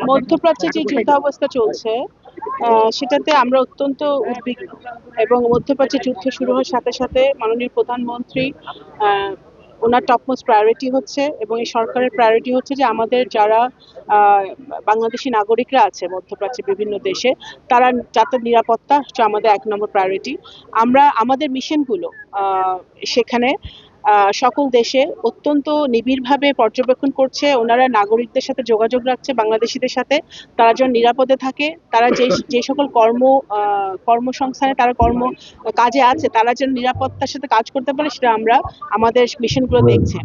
মধ্যপ্রাচ্যে যে যুদ্ধাবস্থা চলছে সেটাতে আমরা অত্যন্ত উদ্বিগ্ন এবং মধ্যপ্রাচ্যে যুদ্ধ শুরু হওয়ার সাথে সাথে মাননীয় প্রধানমন্ত্রী ওনার টপমোস্ট প্রায়োরিটি হচ্ছে এবং এই সরকারের প্রায়োরিটি হচ্ছে যে আমাদের যারা বাংলাদেশি নাগরিকরা আছে মধ্যপ্রাচ্যে বিভিন্ন দেশে তারা যাতে নিরাপত্তা হচ্ছে আমাদের 1 নম্বর প্রায়োরিটি। আমরা আমাদের মিশনগুলো সেখানে সকল দেশে অত্যন্ত নিবিড়ভাবে পর্যবেক্ষণ করছে। ওনারা নাগরিকদের সাথে যোগাযোগ রাখছে বাংলাদেশিদের সাথে, তারা যেন নিরাপদে থাকে, তারা যে সকল কর্মসংস্থানে তারা কাজে আছে তারা যেন নিরাপত্তার সাথে কাজ করতে পারে সেটা আমরা আমাদের মিশনগুলো দেখছি।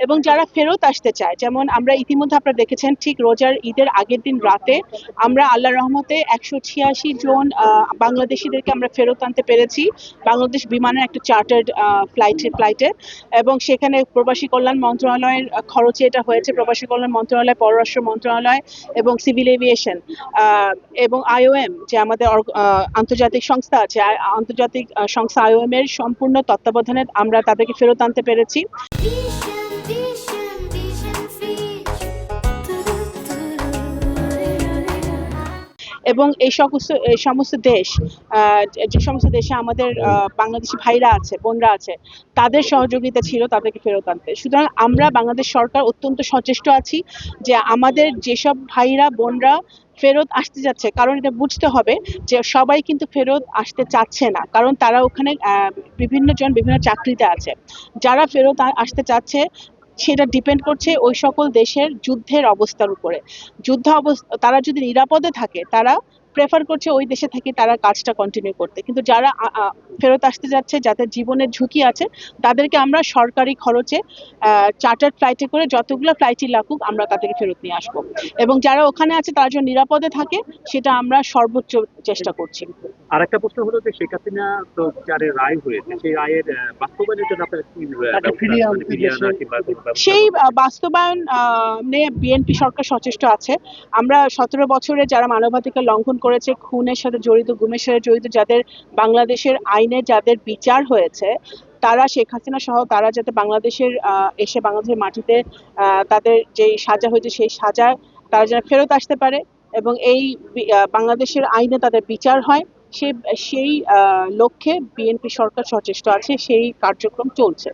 এবং যারা ফেরত আসতে চায়, যেমন আমরা ইতিমধ্যে আপনারা দেখেছেন ঠিক রোজার ঈদের আগের দিন রাতে আমরা আল্লাহর রহমতে 186 জন বাংলাদেশিদেরকে আমরা ফেরত আনতে পেরেছি বাংলাদেশ বিমানের একটা চার্টার্ড ফ্লাইটে এবং সেখানে প্রবাসী কল্যাণ মন্ত্রণালয়ের খরচে এটা হয়েছে। প্রবাসী কল্যাণ মন্ত্রণালয়, পররাষ্ট্র মন্ত্রণালয় এবং সিভিল এভিয়েশন এবং IOM যে আমাদের আন্তর্জাতিক সংস্থা আছে, আন্তর্জাতিক সংস্থা IOM এর সম্পূর্ণ তত্ত্বাবধানে আমরা তাদেরকে ফেরত আনতে পেরেছি। এবং এই সমস্ত দেশ যে সমস্ত দেশে আমাদের বাংলাদেশি ভাইরা আছে, বোনরা আছে, তাদের সহযোগিতা ছিল তাদেরকে ফেরত আনতে। সুতরাং আমরা বাংলাদেশ সরকার অত্যন্ত সচেষ্ট আছি যে আমাদের যেসব ভাইরা বোনরা ফেরত আসতে যাচ্ছে, কারণ এটা বুঝতে হবে যে সবাই কিন্তু ফেরত আসতে চাচ্ছে না, কারণ তারা ওখানে বিভিন্ন চাকরিতে আছে। যারা ফেরত আসতে চাচ্ছে সেটা ডিপেন্ড করছে ওই সকল দেশের যুদ্ধের অবস্থার উপরে। তারা যদি নিরাপদে থাকে তারা প্রেফার করছে ওই দেশে থেকে তারা কাজটা কন্টিনিউ করতে, কিন্তু যারা ফেরত আসতে যাচ্ছে যাদের জীবনের ঝুঁকি আছে তাদেরকে আমরা সরকারি খরচে চার্টার্ড ফ্লাইটে করে যতগুলো ফ্লাইটই লাগুক আমরা তাদেরকে ফেরত নিয়ে আসবো এবং যারা ওখানে আছে তারা যেন নিরাপদে থাকে সেটা আমরা সর্বোচ্চ চেষ্টা করছি। আর একটা প্রশ্ন হলো যে শেখ হাসিনা তো বিচারের রায় হয়েছে, সেই রায়ের বাস্তবায়নের জন্য আপনারা কি সেই বাস্তবায়ন নিয়ে বিএনপি সরকার সচেষ্ট আছে। আমরা 17 বছরে যারা মানবাধিকার লঙ্ঘন করেছে, খুনের সাথে জড়িত, গুমের সাথে জড়িত, যাদের বাংলাদেশের আইনে যাদের বিচার হয়েছে, তারা শেখ হাসিনা সহ তারা যাতে বাংলাদেশের এসে বাংলাদেশের মাটিতে তাদের যেই সাজা হয়েছে সেই সাজা তারা যেন ফেরত আসতে পারে এবং এই বাংলাদেশের আইনে তাদের বিচার হয়, সেই লক্ষ্যে বিএনপি সরকার সচেষ্ট আছে, সেই কার্যক্রম চলছে।